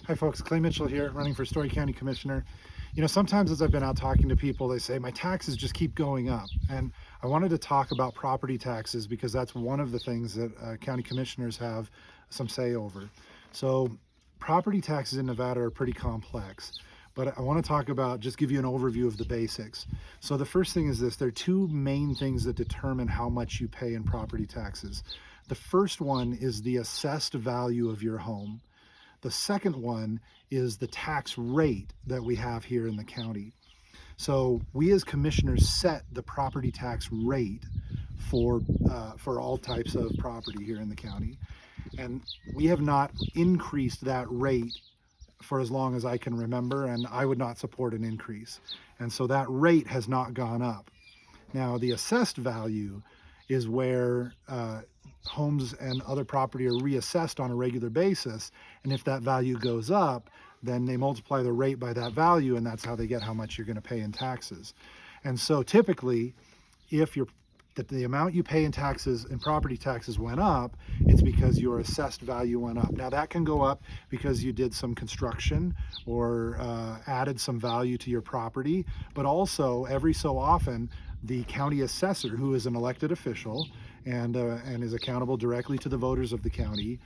Hi folks, Clay Mitchell here, running for Storey County Commissioner. You know, sometimes as I've been out talking to people, they say my taxes just keep going up. And I wanted to talk about property taxes because that's one of the things that county commissioners have some say over. So property taxes in Nevada are pretty complex, but I want to talk about, just give you an overview of the basics. So the first thing is this: there are two main things that determine how much you pay in property taxes. The first one is the assessed value of your home. The second one is the tax rate that we have here in the county. So we as commissioners set the property tax rate for all types of property here in the county. And we have not increased that rate for as long as I can remember, and I would not support an increase. And so that rate has not gone up. Now, the assessed value is where homes and other property are reassessed on a regular basis, and if that value goes up, then they multiply the rate by that value, and that's how they get how much you're going to pay in taxes. And so typically, if the amount you pay in taxes, in property taxes, went up, it's because your assessed value went up. Now that can go up because you did some construction or added some value to your property, but also every so often the county assessor, who is an elected official and is accountable directly to the voters of the county,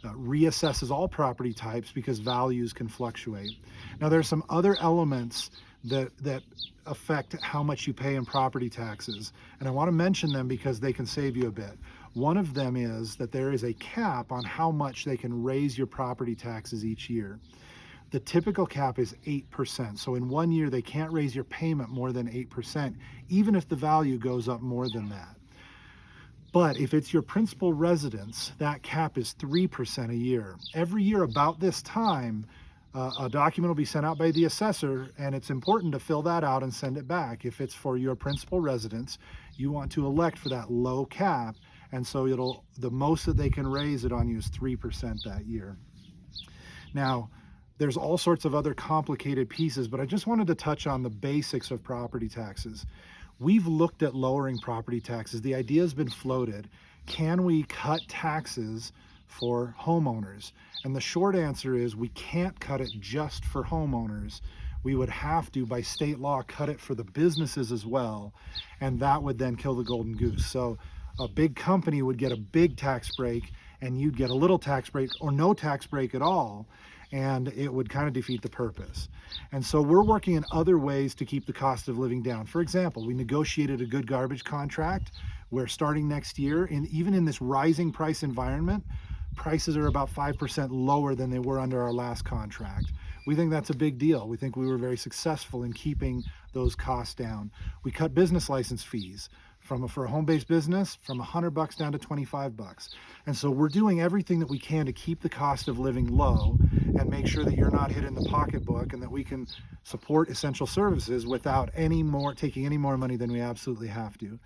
reassesses all property types because values can fluctuate. Now there's some other elements that affect how much you pay in property taxes, and I want to mention them because they can save you a bit. One of them is that there is a cap on how much they can raise your property taxes each year. The typical cap is 8%. So in 1 year, they can't raise your payment more than 8%, even if the value goes up more than that. But if it's your principal residence, that cap is 3% a year. Every year about this time, a document will be sent out by the assessor, and it's important to fill that out and send it back. If it's for your principal residence, you want to elect for that low cap, and so the most that they can raise it on you is 3% that year. Now, there's all sorts of other complicated pieces, but I just wanted to touch on the basics of property taxes. We've looked at lowering property taxes. The idea has been floated. Can we cut taxes for homeowners? And the short answer is we can't cut it just for homeowners. We would have to, by state law, cut it for the businesses as well, and that would then kill the golden goose. So a big company would get a big tax break, and you'd get a little tax break or no tax break at all, and it would kind of defeat the purpose. And so we're working in other ways to keep the cost of living down. For example, we negotiated a good garbage contract where starting next year, even in this rising price environment, prices are about 5% lower than they were under our last contract. We think that's a big deal. We think we were very successful in keeping those costs down. We cut business license fees for a home-based business from $100 down to $25. And so we're doing everything that we can to keep the cost of living low and make sure that you're not hit in the pocketbook, and that we can support essential services without taking any more money than we absolutely have to.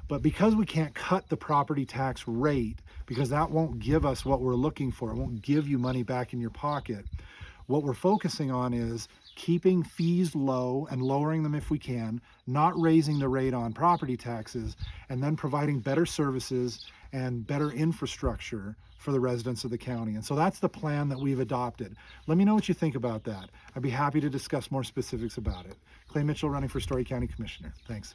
But because we can't cut the property tax rate, because that won't give us what we're looking for, it won't give you money back in your pocket, what we're focusing on is keeping fees low and lowering them if we can, not raising the rate on property taxes, and then providing better services and better infrastructure for the residents of the county. And so that's the plan that we've adopted. Let me know what you think about that. I'd be happy to discuss more specifics about it. Clay Mitchell, running for Storey County Commissioner. Thanks.